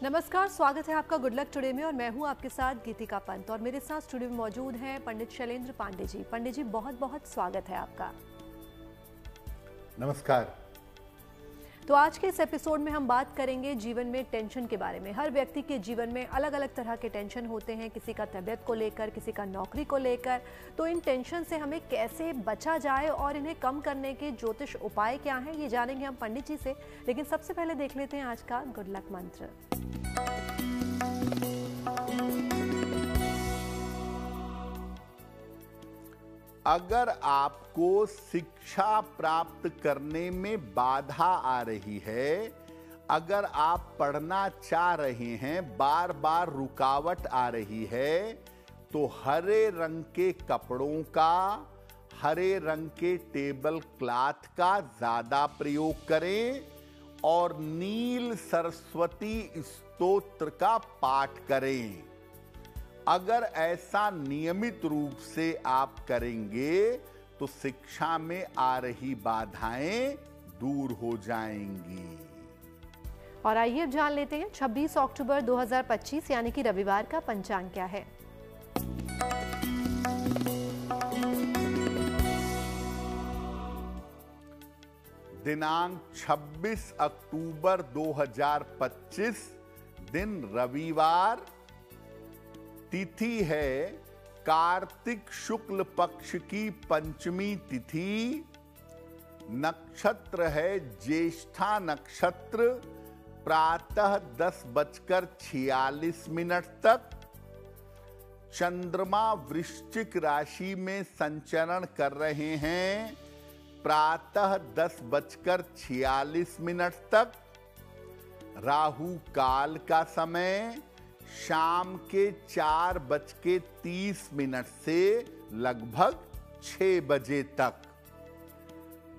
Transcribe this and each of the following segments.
नमस्कार, स्वागत है आपका गुड लक टुडे में और मैं हूं आपके साथ गीतिका पंत और मेरे साथ स्टूडियो में मौजूद हैं पंडित शैलेंद्र पांडे जी। पंडित जी, बहुत बहुत स्वागत है आपका। नमस्कार। तो आज के इस एपिसोड में हम बात करेंगे जीवन में टेंशन के बारे में। हर व्यक्ति के जीवन में अलग अलग तरह के टेंशन होते हैं, किसी का तबीयत को लेकर, किसी का नौकरी को लेकर। तो इन टेंशन से हमें कैसे बचा जाए और इन्हें कम करने के ज्योतिष उपाय क्या हैं, ये जानेंगे हम पंडित जी से। लेकिन सबसे पहले देख लेते हैं आज का गुड लक मंत्र। अगर आपको शिक्षा प्राप्त करने में बाधा आ रही है, अगर आप पढ़ना चाह रहे हैं, बार बार रुकावट आ रही है, तो हरे रंग के कपड़ों का, हरे रंग के टेबल क्लॉथ का ज्यादा प्रयोग करें और नील सरस्वती स्तोत्र का पाठ करें। अगर ऐसा नियमित रूप से आप करेंगे तो शिक्षा में आ रही बाधाएं दूर हो जाएंगी। और आइए अब जान लेते हैं 26 अक्टूबर 2025 यानी कि रविवार का पंचांग क्या है। दिनांक 26 अक्टूबर 2025, दिन रविवार, तिथि है कार्तिक शुक्ल पक्ष की पंचमी तिथि, नक्षत्र है ज्येष्ठा नक्षत्र, प्रातः 10:46 तक। चंद्रमा वृश्चिक राशि में संचरण कर रहे हैं, प्रातः 10:46 तक। राहु काल का समय शाम के 4:30 से लगभग 6 बजे तक।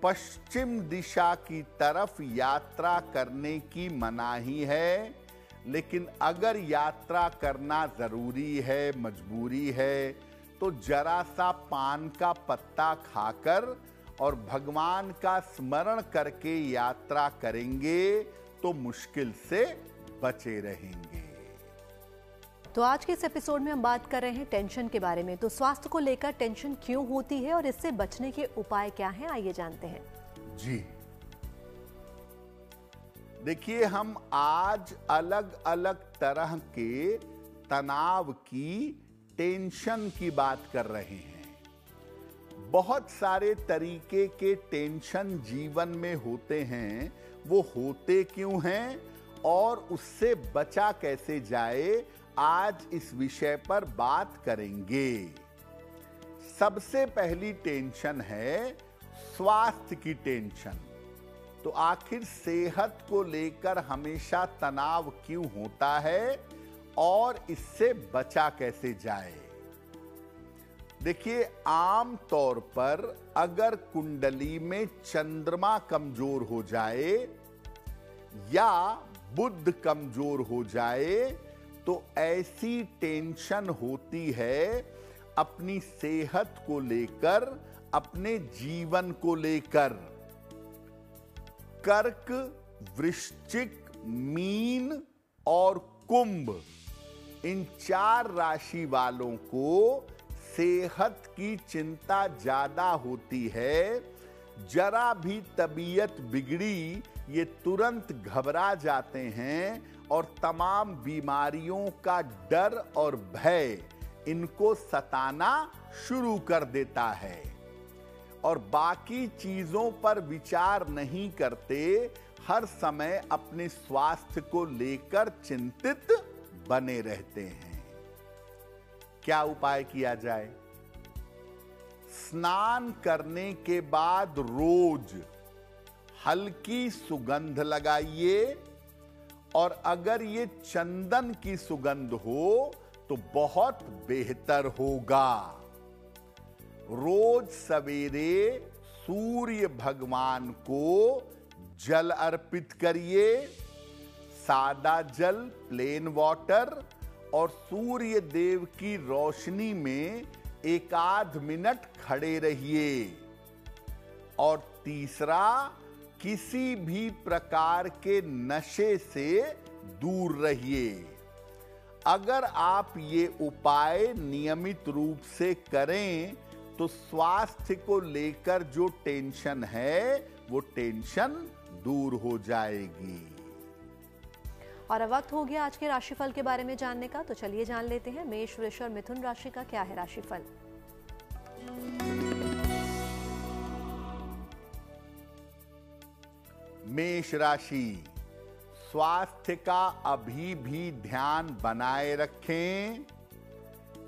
पश्चिम दिशा की तरफ यात्रा करने की मनाही है, लेकिन अगर यात्रा करना जरूरी है, मजबूरी है, तो जरा सा पान का पत्ता खाकर और भगवान का स्मरण करके यात्रा करेंगे तो मुश्किल से बचे रहेंगे। तो आज के इस एपिसोड में हम बात कर रहे हैं टेंशन के बारे में। तो स्वास्थ्य को लेकर टेंशन क्यों होती है और इससे बचने के उपाय क्या हैं, आइए जानते हैं। जी देखिए, हम आज अलग अलग तरह के तनाव की, टेंशन की बात कर रहे हैं। बहुत सारे तरीके के टेंशन जीवन में होते हैं। वो होते क्यों हैं और उससे बचा कैसे जाए, आज इस विषय पर बात करेंगे। सबसे पहली टेंशन है स्वास्थ्य की टेंशन। तो आखिर सेहत को लेकर हमेशा तनाव क्यों होता है और इससे बचा कैसे जाए। देखिए, आम तौर पर अगर कुंडली में चंद्रमा कमजोर हो जाए या बुध कमजोर हो जाए तो ऐसी टेंशन होती है अपनी सेहत को लेकर, अपने जीवन को लेकर। कर्क, वृश्चिक, मीन और कुंभ, इन 4 राशि वालों को सेहत की चिंता ज्यादा होती है। जरा भी तबीयत बिगड़ी, ये तुरंत घबरा जाते हैं और तमाम बीमारियों का डर और भय इनको सताना शुरू कर देता है और बाकी चीजों पर विचार नहीं करते, हर समय अपने स्वास्थ्य को लेकर चिंतित बने रहते हैं। क्या उपाय किया जाए? स्नान करने के बाद रोज हल्की सुगंध लगाइए और अगर ये चंदन की सुगंध हो तो बहुत बेहतर होगा। रोज सवेरे सूर्य भगवान को जल अर्पित करिए, सादा जल, प्लेन वाटर, और सूर्य देव की रोशनी में एक आध मिनट खड़े रहिए। और तीसरा, किसी भी प्रकार के नशे से दूर रहिए। अगर आप ये उपाय नियमित रूप से करें तो स्वास्थ्य को लेकर जो टेंशन है वो टेंशन दूर हो जाएगी। और अब वक्त हो गया आज के राशिफल के बारे में जानने का, तो चलिए जान लेते हैं मेष, वृष और मिथुन राशि का क्या है राशिफल। मेष राशि, स्वास्थ्य का अभी भी ध्यान बनाए रखें।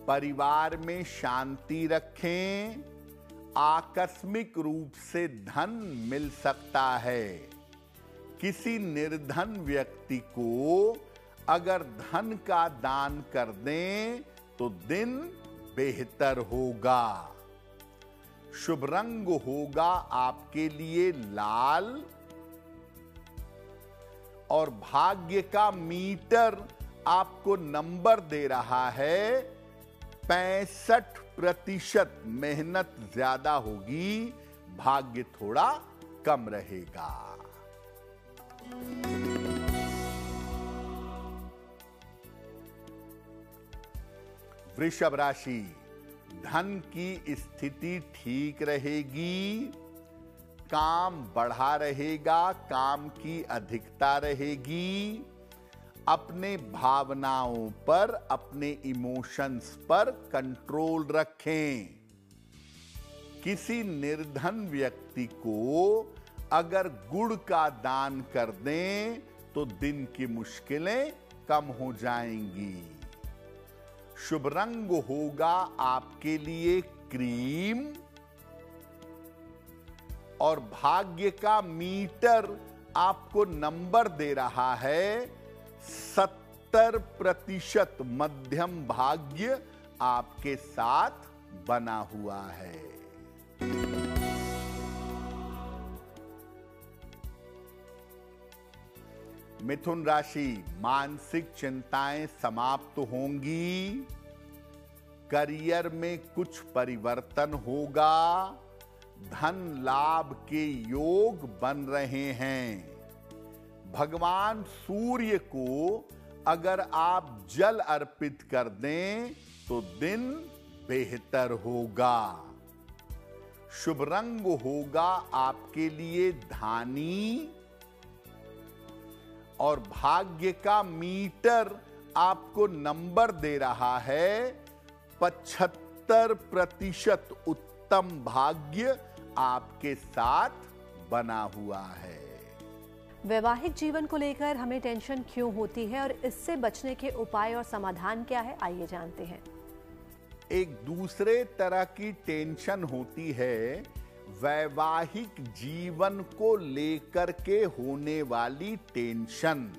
परिवार में शांति रखें। आकस्मिक रूप से धन मिल सकता है। किसी निर्धन व्यक्ति को अगर धन का दान कर दें तो दिन बेहतर होगा। शुभ रंग होगा आपके लिए लाल। और भाग्य का मीटर आपको नंबर दे रहा है 65%। मेहनत ज्यादा होगी, भाग्य थोड़ा कम रहेगा। वृषभ राशि, धन की स्थिति ठीक रहेगी। काम बढ़ा रहेगा, काम की अधिकता रहेगी। अपने भावनाओं पर, अपने इमोशंस पर कंट्रोल रखें। किसी निर्धन व्यक्ति को अगर गुड़ का दान कर दें तो दिन की मुश्किलें कम हो जाएंगी। शुभ रंग होगा आपके लिए क्रीम। और भाग्य का मीटर आपको नंबर दे रहा है 70%। मध्यम भाग्य आपके साथ बना हुआ है। मिथुन राशि, मानसिक चिंताएं समाप्त होंगी। करियर में कुछ परिवर्तन होगा। धन लाभ के योग बन रहे हैं। भगवान सूर्य को अगर आप जल अर्पित कर दें तो दिन बेहतर होगा। शुभ रंग होगा आपके लिए धानी। और भाग्य का मीटर आपको नंबर दे रहा है 75%। उत्तम भाग्य आपके साथ बना हुआ है। वैवाहिक जीवन को लेकर हमें टेंशन क्यों होती है और इससे बचने के उपाय और समाधान क्या है, आइए जानते हैं। एक दूसरे तरह की टेंशन होती है वैवाहिक जीवन को लेकर के होने वाली टेंशन।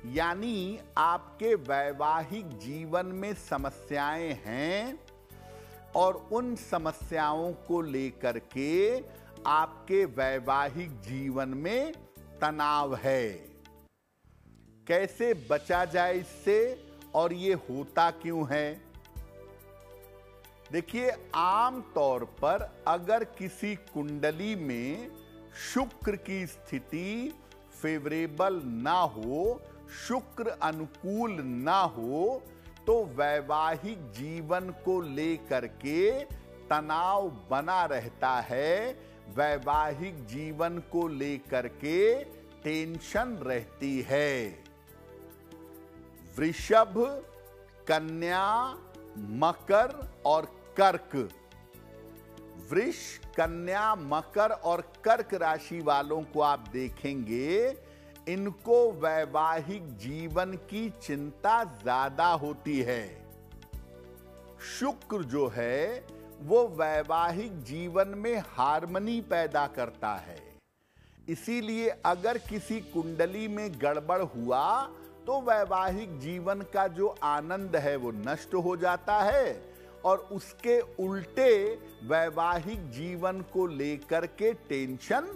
यानी आपके वैवाहिक जीवन में समस्याएं हैं और उन समस्याओं को लेकर के आपके वैवाहिक जीवन में तनाव है। कैसे बचा जाए इससे और ये होता क्यों है? देखिए, आम तौर पर अगर किसी कुंडली में शुक्र की स्थिति फेवरेबल ना हो, शुक्र अनुकूल ना हो, तो वैवाहिक जीवन को लेकर के तनाव बना रहता है। वैवाहिक जीवन को लेकर के टेंशन रहती है। वृषभ, कन्या, मकर और कर्क। वृष, कन्या, मकर और कर्क राशि वालों को आप देखेंगे, इनको वैवाहिक जीवन की चिंता ज्यादा होती है। शुक्र जो है वो वैवाहिक जीवन में हार्मनी पैदा करता है। इसीलिए अगर किसी कुंडली में गड़बड़ हुआ तो वैवाहिक जीवन का जो आनंद है वो नष्ट हो जाता है और उसके उल्टे वैवाहिक जीवन को लेकर के टेंशन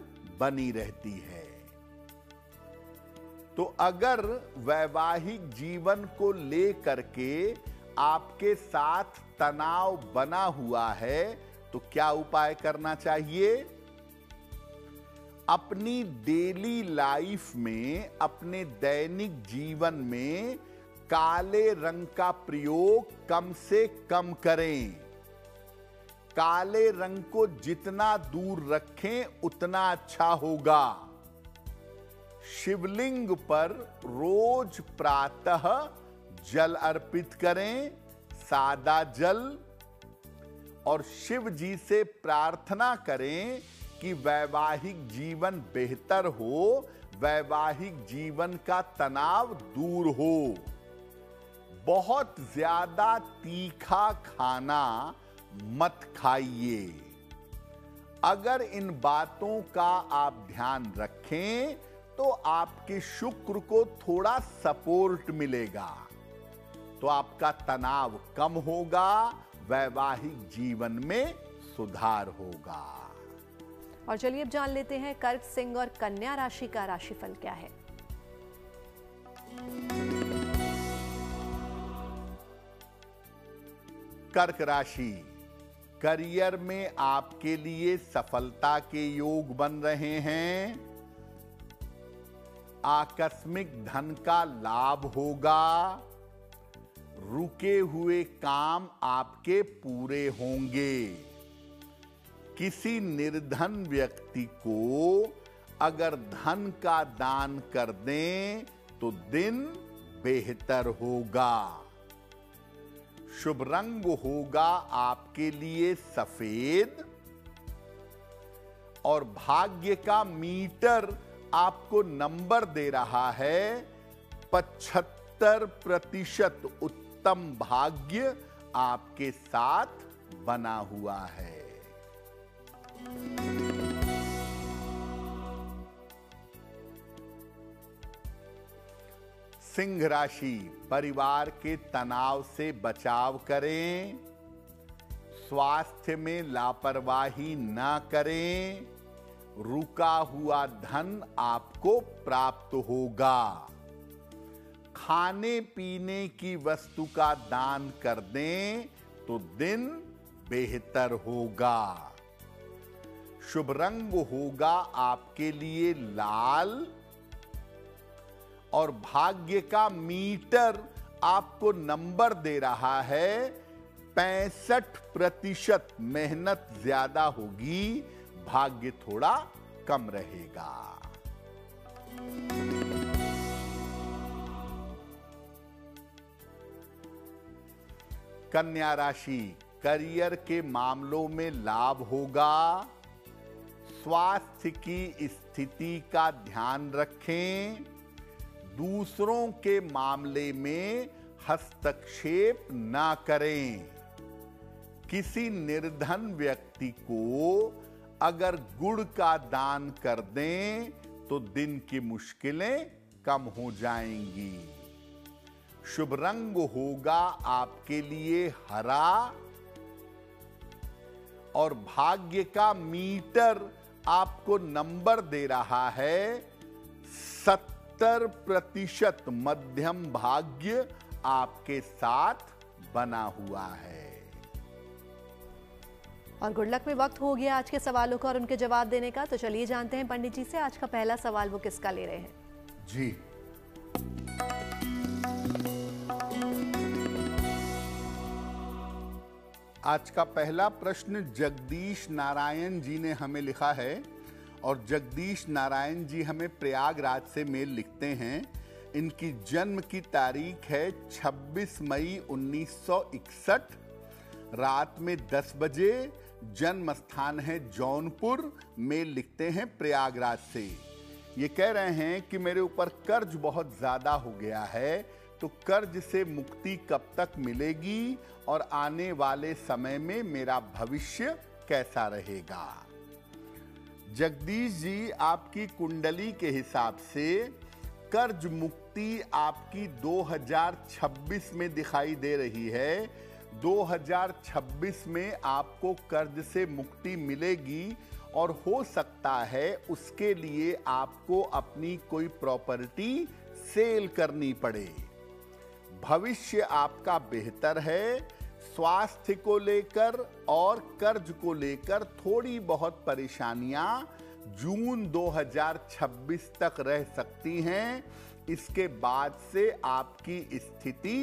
बनी रहती है। तो अगर वैवाहिक जीवन को लेकर के आपके साथ तनाव बना हुआ है तो क्या उपाय करना चाहिए? अपनी डेली लाइफ में, अपने दैनिक जीवन में काले रंग का प्रयोग कम से कम करें। काले रंग को जितना दूर रखें उतना अच्छा होगा। शिवलिंग पर रोज प्रातः जल अर्पित करें, सादा जल, और शिव जी से प्रार्थना करें कि वैवाहिक जीवन बेहतर हो, वैवाहिक जीवन का तनाव दूर हो। बहुत ज्यादा तीखा खाना मत खाइए। अगर इन बातों का आप ध्यान रखें तो आपके शुक्र को थोड़ा सपोर्ट मिलेगा, तो आपका तनाव कम होगा, वैवाहिक जीवन में सुधार होगा। और चलिए अब जान लेते हैं कर्क, सिंह और कन्या राशि का राशिफल क्या है। कर्क राशि, करियर में आपके लिए सफलता के योग बन रहे हैं। आकस्मिक धन का लाभ होगा। रुके हुए काम आपके पूरे होंगे। किसी निर्धन व्यक्ति को अगर धन का दान कर दें तो दिन बेहतर होगा। शुभ रंग होगा आपके लिए सफेद, और भाग्य का मीटर आपको नंबर दे रहा है 75% उत्तम भाग्य आपके साथ बना हुआ है। सिंह राशि, परिवार के तनाव से बचाव करें। स्वास्थ्य में लापरवाही न करें। रुका हुआ धन आपको प्राप्त होगा। खाने पीने की वस्तु का दान कर दें तो दिन बेहतर होगा। शुभ रंग होगा आपके लिए लाल, और भाग्य का मीटर आपको नंबर दे रहा है 65%। मेहनत ज्यादा होगी, भाग्य थोड़ा कम रहेगा। कन्या राशि, करियर के मामलों में लाभ होगा। स्वास्थ्य की स्थिति का ध्यान रखें। दूसरों के मामले में हस्तक्षेप ना करें। किसी निर्धन व्यक्ति को अगर गुड़ का दान कर दें तो दिन की मुश्किलें कम हो जाएंगी। शुभ रंग होगा आपके लिए हरा, और भाग्य का मीटर आपको नंबर दे रहा है 70%। मध्यम भाग्य आपके साथ बना हुआ है। और गुड लक में वक्त हो गया आज के सवालों का और उनके जवाब देने का, तो चलिए जानते हैं पंडित जी से आज का पहला सवाल वो किसका ले रहे हैं। जी, आज का पहला प्रश्न जगदीश नारायण जी ने हमें लिखा है, और जगदीश नारायण जी हमें प्रयागराज से मेल लिखते हैं। इनकी जन्म की तारीख है 26 मई 1961, रात में 10 बजे। जन्म स्थान है जौनपुर। मेल लिखते हैं प्रयागराज से। ये कह रहे हैं कि मेरे ऊपर कर्ज बहुत ज्यादा हो गया है, तो कर्ज से मुक्ति कब तक मिलेगी, और आने वाले समय में मेरा भविष्य कैसा रहेगा। जगदीश जी, आपकी कुंडली के हिसाब से कर्ज मुक्ति आपकी 2026 में दिखाई दे रही है। 2026 में आपको कर्ज से मुक्ति मिलेगी, और हो सकता है उसके लिए आपको अपनी कोई प्रॉपर्टी सेल करनी पड़े। भविष्य आपका बेहतर है। स्वास्थ्य को लेकर और कर्ज को लेकर थोड़ी बहुत परेशानियां जून 2026 तक रह सकती हैं। इसके बाद से आपकी स्थिति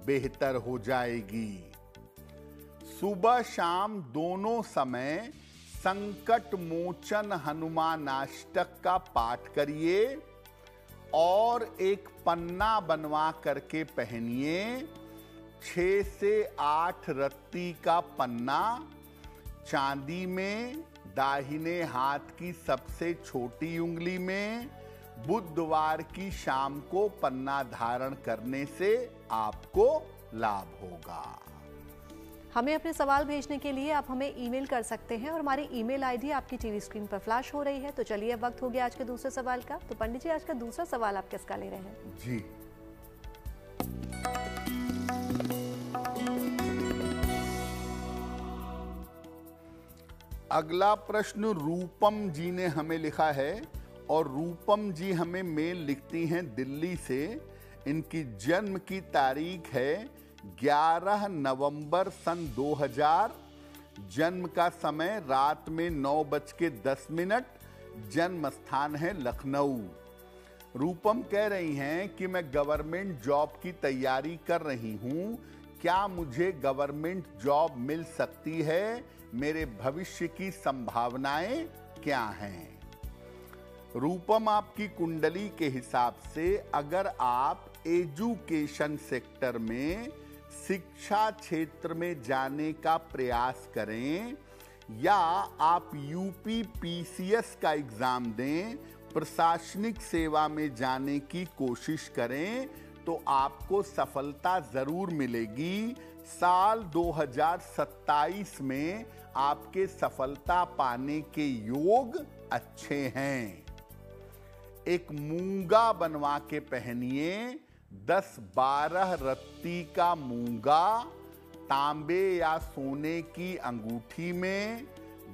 बेहतर हो जाएगी। सुबह शाम दोनों समय संकट मोचन हनुमानाष्टक का पाठ करिए और एक पन्ना बनवा करके पहनिए। 6 से 8 रत्ती का पन्ना चांदी में, दाहिने हाथ की सबसे छोटी उंगली में, बुधवार की शाम को पन्ना धारण करने से आपको लाभ होगा। हमें अपने सवाल भेजने के लिए आप हमें ईमेल कर सकते हैं और हमारी ईमेल आईडी आपकी टीवी स्क्रीन पर फ्लैश हो रही है। तो चलिए अब वक्त हो गया आज के दूसरे सवाल का। तो पंडित जी, आज का दूसरा सवाल आप किसका ले रहे हैं? जी, अगला प्रश्न रूपम जी ने हमें लिखा है और रूपम जी हमें मेल लिखती हैं दिल्ली से। इनकी जन्म की तारीख है 11 नवंबर सन 2000। जन्म का समय रात में 9:10। जन्म स्थान है लखनऊ। रूपम कह रही हैं कि मैं गवर्नमेंट जॉब की तैयारी कर रही हूं। क्या मुझे गवर्नमेंट जॉब मिल सकती है? मेरे भविष्य की संभावनाएं क्या हैं? रूपम, आपकी कुंडली के हिसाब से अगर आप एजुकेशन सेक्टर में, शिक्षा क्षेत्र में जाने का प्रयास करें या आप यूपीपीसीएस का एग्जाम दें, प्रशासनिक सेवा में जाने की कोशिश करें तो आपको सफलता जरूर मिलेगी। साल 2027 में आपके सफलता पाने के योग अच्छे हैं। एक मूंगा बनवा के पहनिए। 10-12 रत्ती का मूंगा तांबे या सोने की अंगूठी में,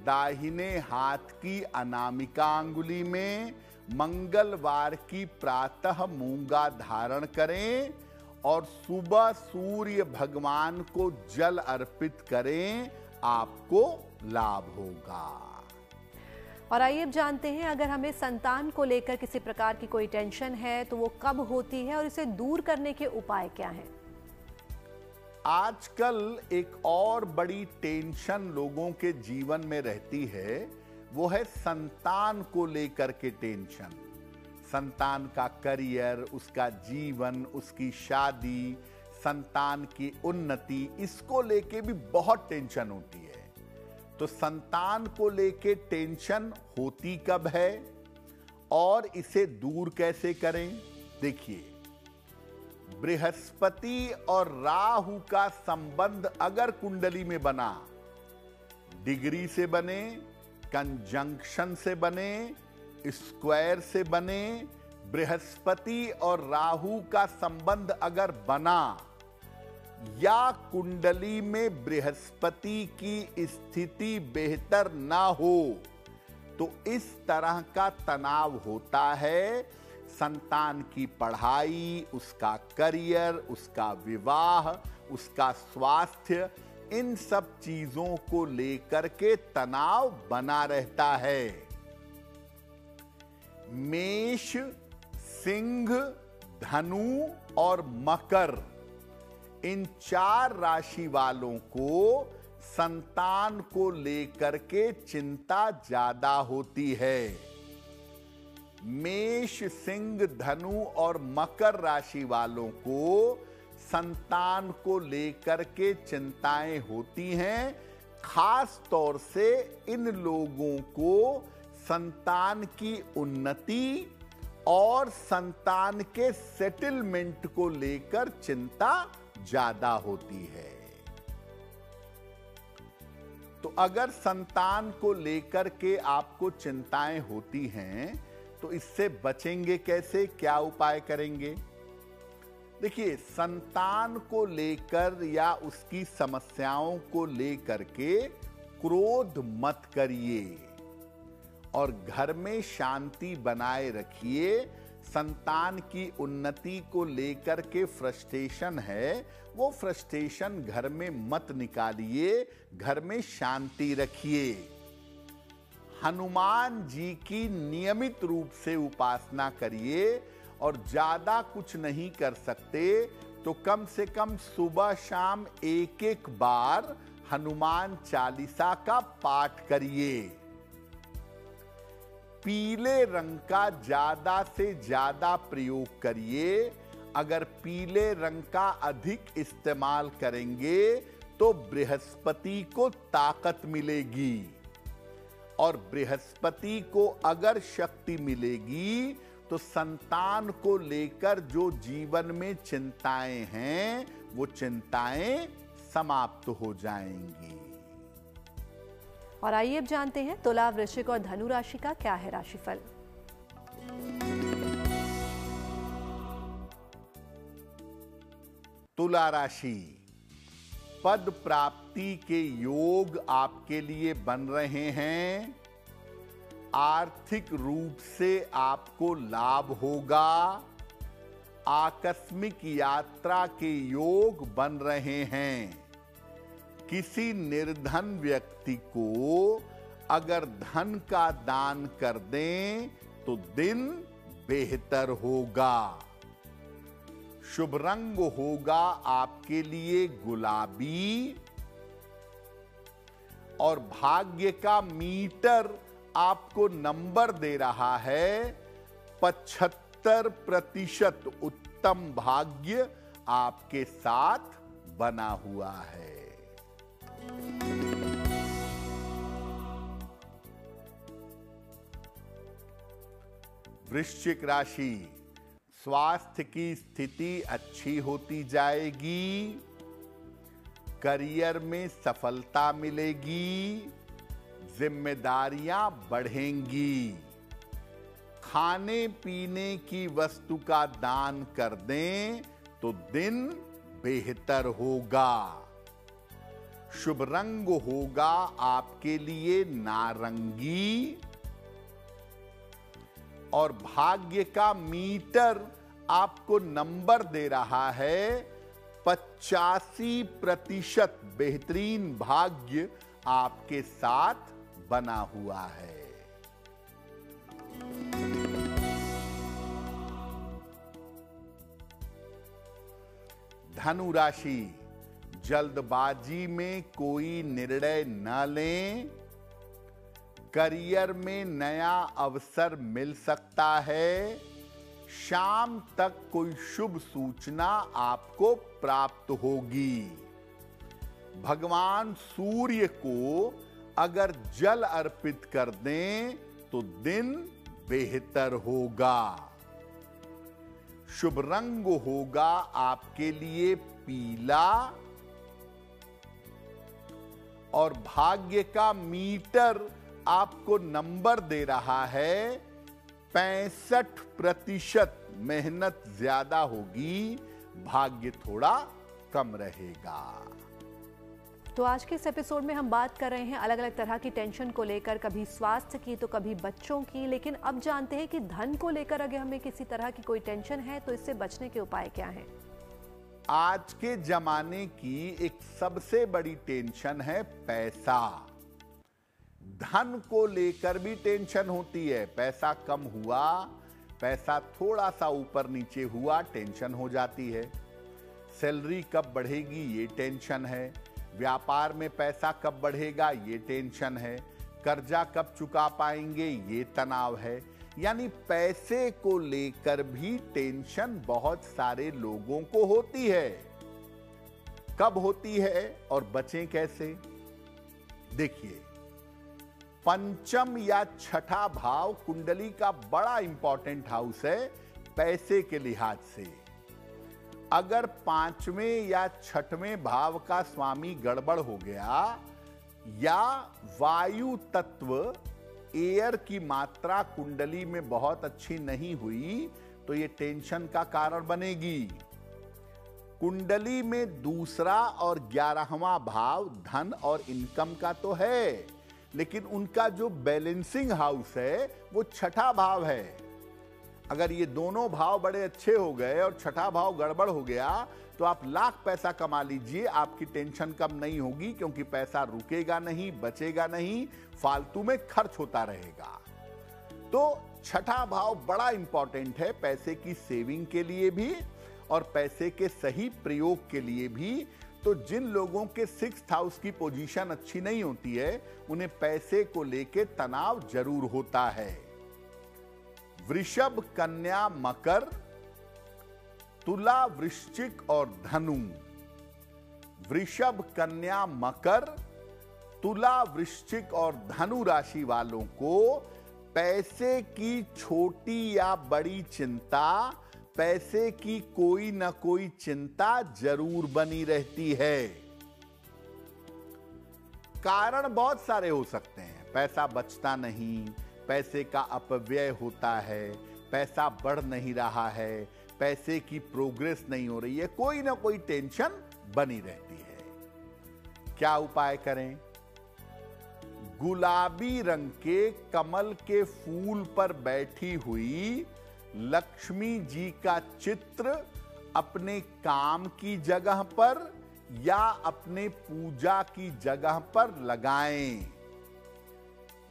दाहिने हाथ की अनामिका अंगुली में, मंगलवार की प्रातः मूंगा धारण करें और सुबह सूर्य भगवान को जल अर्पित करें, आपको लाभ होगा। और आइए अब जानते हैं, अगर हमें संतान को लेकर किसी प्रकार की कोई टेंशन है तो वो कब होती है और इसे दूर करने के उपाय क्या हैं? आजकल एक और बड़ी टेंशन लोगों के जीवन में रहती है, वो है संतान को लेकर के टेंशन। संतान का करियर, उसका जीवन, उसकी शादी, संतान की उन्नति, इसको लेके भी बहुत टेंशन होती है। तो संतान को लेके टेंशन होती कब है और इसे दूर कैसे करें? देखिए, बृहस्पति और राहु का संबंध अगर कुंडली में बना, डिग्री से बने, कंजंक्शन से बने, स्क्वायर से बने, बृहस्पति और राहु का संबंध अगर बना या कुंडली में बृहस्पति की स्थिति बेहतर ना हो तो इस तरह का तनाव होता है। संतान की पढ़ाई, उसका करियर, उसका विवाह, उसका स्वास्थ्य, इन सब चीजों को लेकर के तनाव बना रहता है। मेष, सिंह, धनु और मकर, इन 4 राशि वालों को संतान को लेकर के चिंता ज्यादा होती है। मेष, सिंह, धनु और मकर राशि वालों को संतान को लेकर के चिंताएं होती हैं। खास तौर से इन लोगों को संतान की उन्नति और संतान के सेटलमेंट को लेकर चिंता ज्यादा होती है। तो अगर संतान को लेकर के आपको चिंताएं होती हैं तो इससे बचेंगे कैसे, क्या उपाय करेंगे? देखिए, संतान को लेकर या उसकी समस्याओं को लेकर के क्रोध मत करिए और घर में शांति बनाए रखिए। संतान की उन्नति को लेकर के फ्रस्ट्रेशन है, वो फ्रस्ट्रेशन घर में मत निकालिए, घर में शांति रखिए। हनुमान जी की नियमित रूप से उपासना करिए, और ज्यादा कुछ नहीं कर सकते तो कम से कम सुबह शाम एक एक बार हनुमान चालीसा का पाठ करिए। पीले रंग का ज्यादा से ज्यादा प्रयोग करिए। अगर पीले रंग का अधिक इस्तेमाल करेंगे तो बृहस्पति को ताकत मिलेगी, और बृहस्पति को अगर शक्ति मिलेगी तो संतान को लेकर जो जीवन में चिंताएं हैं वो चिंताएं समाप्त हो जाएंगी। और आइए अब जानते हैं तुला, वृश्चिक और धनु राशि का क्या है राशिफल। तुला राशि, पद प्राप्ति के योग आपके लिए बन रहे हैं। आर्थिक रूप से आपको लाभ होगा। आकस्मिक यात्रा के योग बन रहे हैं। किसी निर्धन व्यक्ति को अगर धन का दान कर दें तो दिन बेहतर होगा। शुभ रंग होगा आपके लिए गुलाबी, और भाग्य का मीटर आपको नंबर दे रहा है 75%। उत्तम भाग्य आपके साथ बना हुआ है। वृश्चिक राशि, स्वास्थ्य की स्थिति अच्छी होती जाएगी। करियर में सफलता मिलेगी। जिम्मेदारियां बढ़ेंगी। खाने पीने की वस्तु का दान कर दें तो दिन बेहतर होगा। शुभ रंग होगा आपके लिए नारंगी, और भाग्य का मीटर आपको नंबर दे रहा है 85%। बेहतरीन भाग्य आपके साथ बना हुआ है। धनु राशि, जल्दबाजी में कोई निर्णय न लें। करियर में नया अवसर मिल सकता है। शाम तक कोई शुभ सूचना आपको प्राप्त होगी। भगवान सूर्य को अगर जल अर्पित कर दें तो दिन बेहतर होगा। शुभ रंग होगा आपके लिए पीला, और भाग्य का मीटर आपको नंबर दे रहा है 65%। मेहनत ज्यादा होगी, भाग्य थोड़ा कम रहेगा। तो आज के इस एपिसोड में हम बात कर रहे हैं अलग अलग तरह की टेंशन को लेकर, कभी स्वास्थ्य की तो कभी बच्चों की। लेकिन अब जानते हैं कि धन को लेकर अगर हमें किसी तरह की कोई टेंशन है तो इससे बचने के उपाय क्या हैं। आज के जमाने की एक सबसे बड़ी टेंशन है पैसा। धन को लेकर भी टेंशन होती है। पैसा कम हुआ, पैसा थोड़ा सा ऊपर नीचे हुआ, टेंशन हो जाती है। सैलरी कब बढ़ेगी ये टेंशन है। व्यापार में पैसा कब बढ़ेगा ये टेंशन है। कर्जा कब चुका पाएंगे ये तनाव है। यानी पैसे को लेकर भी टेंशन बहुत सारे लोगों को होती है। कब होती है और बचें कैसे? देखिए, पंचम या छठा भाव कुंडली का बड़ा इंपॉर्टेंट हाउस है पैसे के लिहाज से। अगर पांचवें या छठवें भाव का स्वामी गड़बड़ हो गया, या वायु तत्व एयर की मात्रा कुंडली में बहुत अच्छी नहीं हुई, तो ये टेंशन का कारण बनेगी। कुंडली में दूसरा और 11वां भाव धन और इनकम का तो है, लेकिन उनका जो बैलेंसिंग हाउस है वो छठा भाव है। अगर ये दोनों भाव बड़े अच्छे हो गए और छठा भाव गड़बड़ हो गया तो आप लाख पैसा कमा लीजिए, आपकी टेंशन कम नहीं होगी, क्योंकि पैसा रुकेगा नहीं, बचेगा नहीं, फालतू में खर्च होता रहेगा। तो छठा भाव बड़ा इंपॉर्टेंट है पैसे की सेविंग के लिए भी और पैसे के सही प्रयोग के लिए भी। तो जिन लोगों के 6th हाउस की पोजीशन अच्छी नहीं होती है, उन्हें पैसे को लेके तनाव जरूर होता है। वृषभ, कन्या, मकर, तुला, वृश्चिक और धनु। वृषभ, कन्या, मकर, तुला, वृश्चिक और धनु राशि वालों को पैसे की छोटी या बड़ी चिंता, पैसे की कोई ना कोई चिंता जरूर बनी रहती है। कारण बहुत सारे हो सकते हैं। पैसा बचता नहीं, पैसे का अपव्यय होता है, पैसा बढ़ नहीं रहा है, पैसे की प्रोग्रेस नहीं हो रही है, कोई ना कोई टेंशन बनी रहती है। क्या उपाय करें? गुलाबी रंग के कमल के फूल पर बैठी हुई लक्ष्मी जी का चित्र अपने काम की जगह पर या अपने पूजा की जगह पर लगाएं।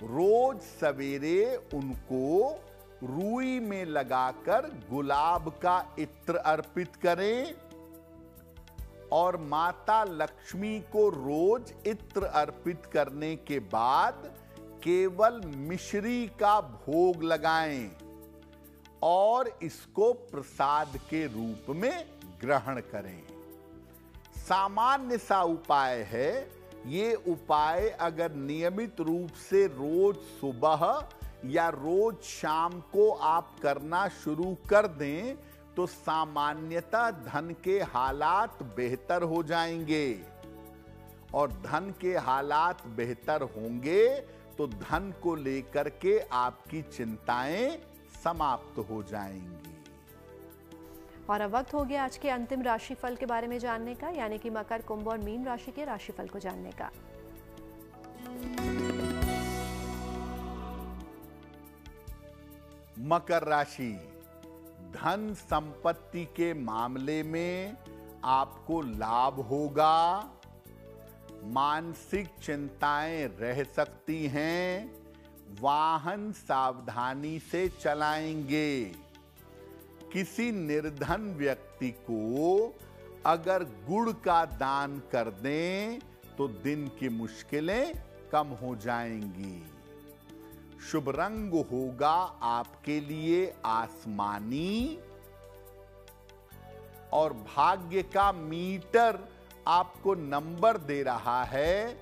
रोज सवेरे उनको रुई में लगाकर गुलाब का इत्र अर्पित करें और माता लक्ष्मी को रोज इत्र अर्पित करने के बाद केवल मिश्री का भोग लगाएं और इसको प्रसाद के रूप में ग्रहण करें। सामान्य सा उपाय है। ये उपाय अगर नियमित रूप से रोज सुबह या रोज शाम को आप करना शुरू कर दें तो सामान्यतः धन के हालात बेहतर हो जाएंगे और धन के हालात बेहतर होंगे तो धन को लेकर के आपकी चिंताएं समाप्त हो जाएंगी। और अब वक्त हो गया आज के अंतिम राशिफल के बारे में जानने का, यानी कि मकर, कुंभ और मीन राशि के राशिफल को जानने का। मकर राशि, धन संपत्ति के मामले में आपको लाभ होगा। मानसिक चिंताएं रह सकती हैं। वाहन सावधानी से चलाएंगे। किसी निर्धन व्यक्ति को अगर गुड़ का दान कर दें तो दिन की मुश्किलें कम हो जाएंगी। शुभ रंग होगा आपके लिए आसमानी और भाग्य का मीटर आपको नंबर दे रहा है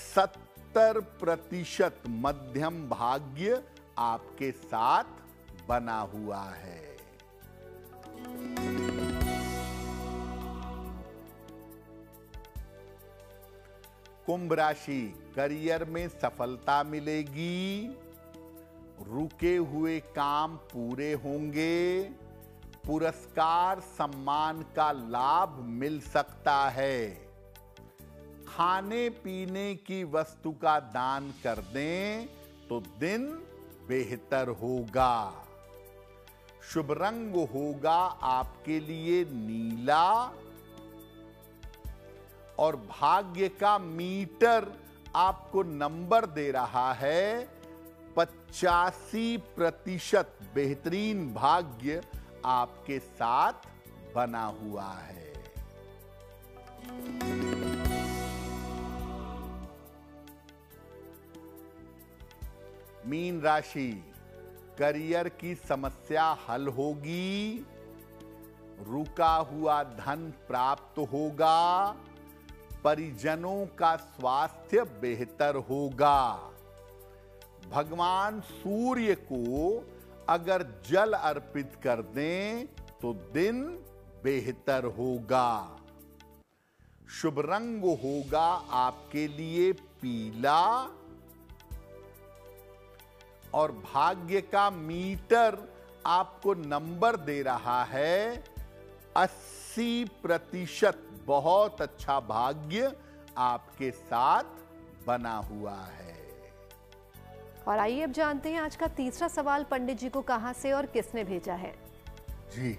70% मध्यम भाग्य आपके साथ बना हुआ है। कुंभ राशि, करियर में सफलता मिलेगी। रुके हुए काम पूरे होंगे। पुरस्कार सम्मान का लाभ मिल सकता है। खाने पीने की वस्तु का दान कर दें तो दिन बेहतर होगा। शुभ रंग होगा आपके लिए नीला और भाग्य का मीटर आपको नंबर दे रहा है 85% बेहतरीन भाग्य आपके साथ बना हुआ है। मीन राशि, करियर की समस्या हल होगी। रुका हुआ धन प्राप्त होगा। परिजनों का स्वास्थ्य बेहतर होगा। भगवान सूर्य को अगर जल अर्पित कर दें तो दिन बेहतर होगा। शुभ रंग होगा आपके लिए पीला और भाग्य का मीटर आपको नंबर दे रहा है 80%। बहुत अच्छा भाग्य आपके साथ बना हुआ है। और आइए अब जानते हैं आज का तीसरा सवाल पंडित जी को कहां से और किसने भेजा है। जी,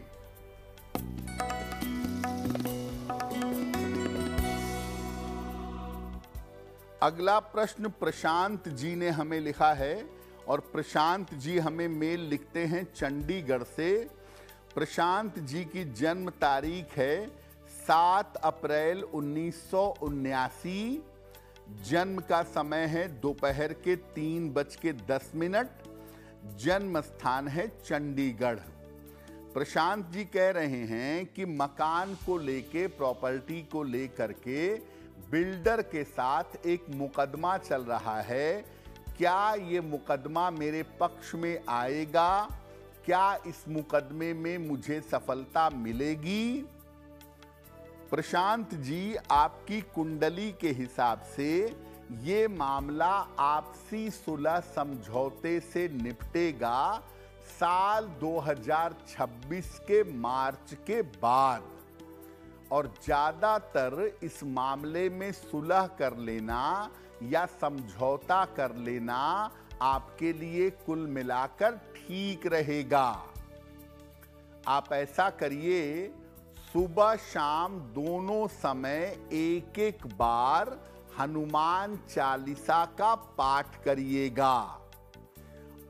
अगला प्रश्न प्रशांत जी ने हमें लिखा है और प्रशांत जी हमें मेल लिखते हैं चंडीगढ़ से। प्रशांत जी की जन्म तारीख है 7 अप्रैल 1979। जन्म का समय है दोपहर के 3:10। जन्म स्थान है चंडीगढ़। प्रशांत जी कह रहे हैं कि मकान को लेके, प्रॉपर्टी को लेकर के बिल्डर के साथ एक मुकदमा चल रहा है। क्या ये मुकदमा मेरे पक्ष में आएगा? क्या इस मुकदमे में मुझे सफलता मिलेगी? प्रशांत जी, आपकी कुंडली के हिसाब से ये मामला आपसी सुलह समझौते से निपटेगा साल 2026 के मार्च के बाद। और ज्यादातर इस मामले में सुलह कर लेना या समझौता कर लेना आपके लिए कुल मिलाकर ठीक रहेगा। आप ऐसा करिए, सुबह शाम दोनों समय एक एक बार हनुमान चालीसा का पाठ करिएगा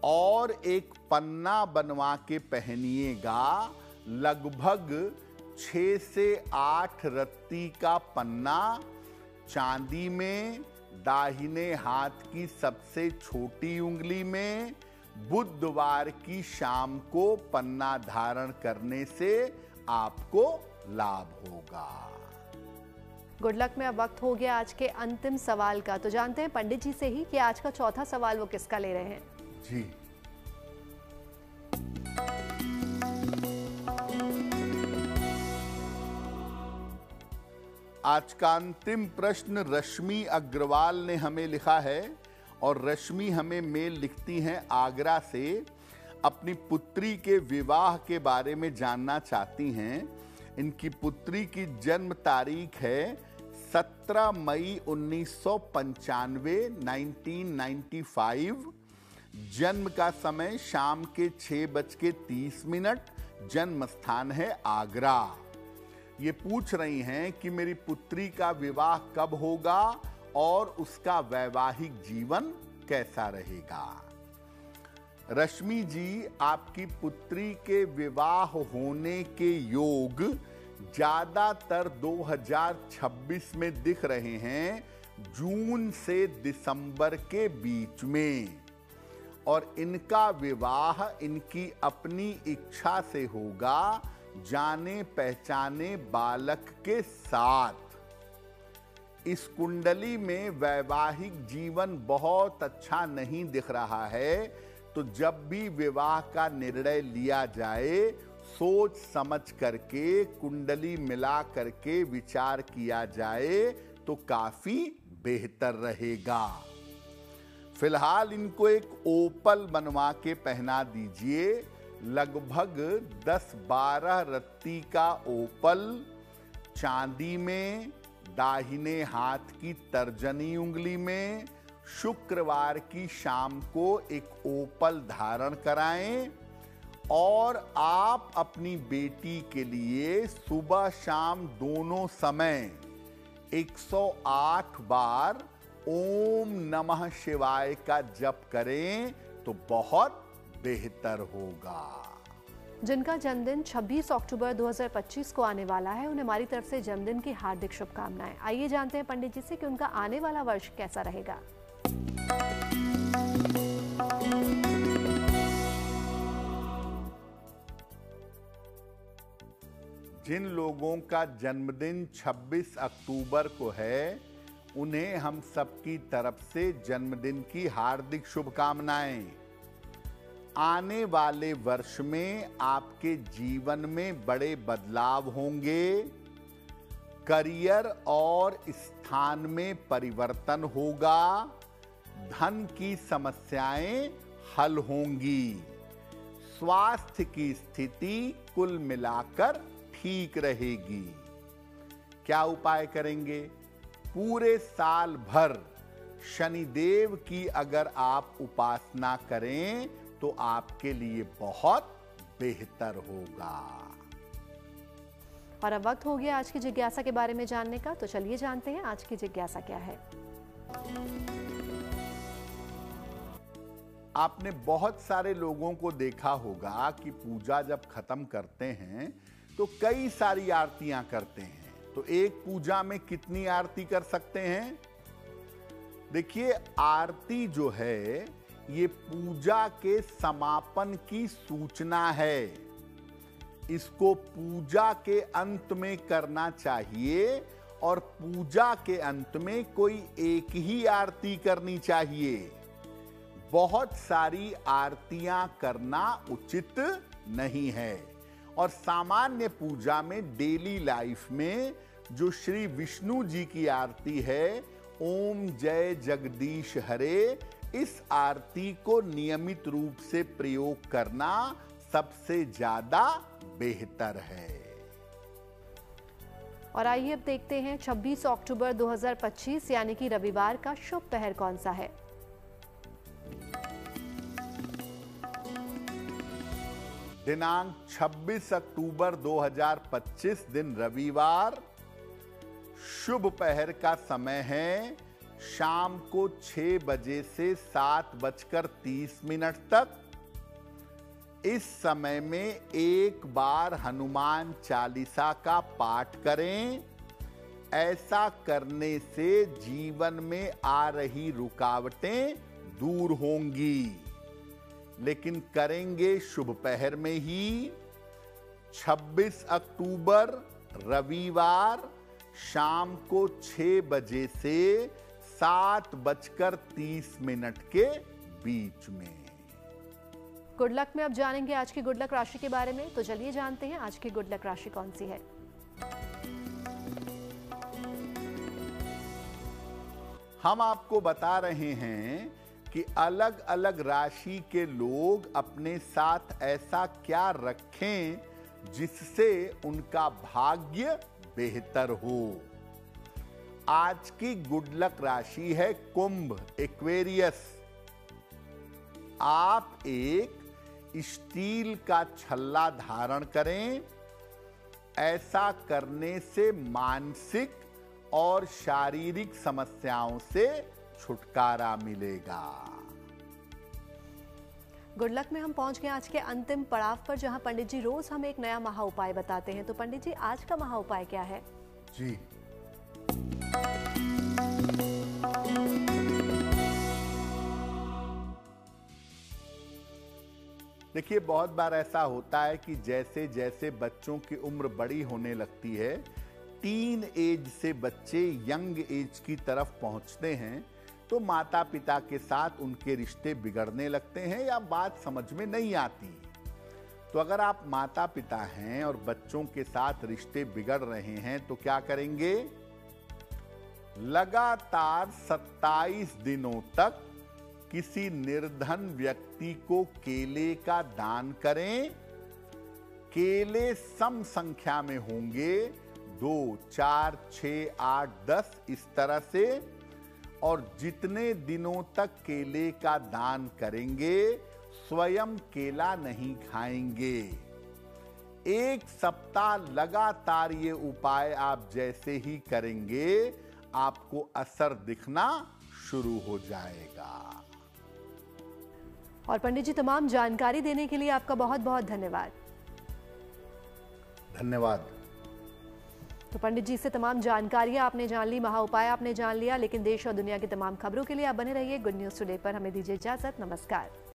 और एक पन्ना बनवा के पहनिएगा। लगभग 6 से 8 रत्ती का पन्ना, चांदी में, दाहिने हाथ की सबसे छोटी उंगली में। बुधवार की शाम को पन्ना धारण करने से आपको लाभ होगा। गुड लक में अब वक्त हो गया आज के अंतिम सवाल का। तो जानते हैं पंडित जी से ही कि आज का चौथा सवाल वो किसका ले रहे हैं। जी, आज का अंतिम प्रश्न रश्मि अग्रवाल ने हमें लिखा है और रश्मि हमें मेल लिखती हैं आगरा से। अपनी पुत्री के विवाह के बारे में जानना चाहती हैं। इनकी पुत्री की जन्म तारीख है 17 मई 1995, 1995। जन्म का समय शाम के 6:30। जन्म स्थान है आगरा। ये पूछ रही हैं कि मेरी पुत्री का विवाह कब होगा और उसका वैवाहिक जीवन कैसा रहेगा। रश्मि जी, आपकी पुत्री के विवाह होने के योग ज्यादातर 2026 में दिख रहे हैं, जून से दिसंबर के बीच में। और इनका विवाह इनकी अपनी इच्छा से होगा, जाने पहचाने बालक के साथ। इस कुंडली में वैवाहिक जीवन बहुत अच्छा नहीं दिख रहा है, तो जब भी विवाह का निर्णय लिया जाए सोच समझ करके, कुंडली मिला करके विचार किया जाए तो काफी बेहतर रहेगा। फिलहाल इनको एक ओपल बनवा के पहना दीजिए। लगभग 10-12 रत्ती का ओपल, चांदी में, दाहिने हाथ की तर्जनी उंगली में। शुक्रवार की शाम को एक ओपल धारण कराएं और आप अपनी बेटी के लिए सुबह शाम दोनों समय 108 बार ओम नमः शिवाय का जप करें तो बहुत बेहतर होगा। जिनका जन्मदिन 26 अक्टूबर 2025 को आने वाला है, उन्हें हमारी तरफ से जन्मदिन की हार्दिक शुभकामनाएं। आइए जानते हैं पंडित जी से कि उनका आने वाला वर्ष कैसा रहेगा। जिन लोगों का जन्मदिन 26 अक्टूबर को है, उन्हें हम सबकी तरफ से जन्मदिन की हार्दिक शुभकामनाएं। आने वाले वर्ष में आपके जीवन में बड़े बदलाव होंगे। करियर और स्थान में परिवर्तन होगा। धन की समस्याएं हल होंगी। स्वास्थ्य की स्थिति कुल मिलाकर ठीक रहेगी। क्या उपाय करेंगे? पूरे साल भर शनिदेव की अगर आप उपासना करें तो आपके लिए बहुत बेहतर होगा। और अब वक्त हो गया आज की जिज्ञासा के बारे में जानने का, तो चलिए जानते हैं आज की जिज्ञासा क्या है। आपने बहुत सारे लोगों को देखा होगा कि पूजा जब खत्म करते हैं तो कई सारी आरतियां करते हैं। तो एक पूजा में कितनी आरती कर सकते हैं? देखिए, आरती जो है ये पूजा के समापन की सूचना है। इसको पूजा के अंत में करना चाहिए और पूजा के अंत में कोई एक ही आरती करनी चाहिए। बहुत सारी आरतियां करना उचित नहीं है। और सामान्य पूजा में, डेली लाइफ में जो श्री विष्णु जी की आरती है, ओम जय जगदीश हरे, इस आरती को नियमित रूप से प्रयोग करना सबसे ज्यादा बेहतर है। और आइए अब देखते हैं 26 अक्टूबर 2025 यानी कि रविवार का शुभ पहर कौन सा है। दिनांक 26 अक्टूबर 2025 दिन रविवार, शुभ पहर का समय है शाम को 6 बजे से 7:30 तक। इस समय में एक बार हनुमान चालीसा का पाठ करें। ऐसा करने से जीवन में आ रही रुकावटें दूर होंगी। लेकिन करेंगे शुभ पहर में ही। 26 अक्टूबर रविवार शाम को 6 बजे से 7:30 के बीच में। गुड लक में अब जानेंगे आज की गुड लक राशि के बारे में, तो चलिए जानते हैं आज की गुड लक राशि कौन सी है। हम आपको बता रहे हैं कि अलग अलग राशि के लोग अपने साथ ऐसा क्या रखें जिससे उनका भाग्य बेहतर हो। आज की गुड लक राशि है कुंभ, एक्वेरियस। आप एक स्टील का छल्ला धारण करें। ऐसा करने से मानसिक और शारीरिक समस्याओं से छुटकारा मिलेगा। गुड लक में हम पहुंच गए आज के अंतिम पड़ाव पर, जहां पंडित जी रोज हमें एक नया महा उपाय बताते हैं। तो पंडित जी, आज का महा उपाय क्या है? जी, देखिए, बहुत बार ऐसा होता है कि जैसे जैसे बच्चों की उम्र बड़ी होने लगती है, टीन एज से बच्चे यंग एज की तरफ पहुंचते हैं, तो माता पिता के साथ उनके रिश्ते बिगड़ने लगते हैं या बात समझ में नहीं आती। तो अगर आप माता पिता हैं और बच्चों के साथ रिश्ते बिगड़ रहे हैं तो क्या करेंगे? लगातार 27 दिनों तक किसी निर्धन व्यक्ति को केले का दान करें। केले सम संख्या में होंगे, 2, 4, 6, 8, 10 इस तरह से। और जितने दिनों तक केले का दान करेंगे, स्वयं केला नहीं खाएंगे। 1 सप्ताह लगातार ये उपाय आप जैसे ही करेंगे, आपको असर दिखना शुरू हो जाएगा। और पंडित जी, तमाम जानकारी देने के लिए आपका बहुत बहुत धन्यवाद। धन्यवाद। तो पंडित जी से तमाम जानकारियां आपने जान ली, महा उपाय आपने जान लिया, लेकिन देश और दुनिया की तमाम खबरों के लिए आप बने रहिए गुड न्यूज टुडे पर। हमें दीजिए इजाजत, नमस्कार।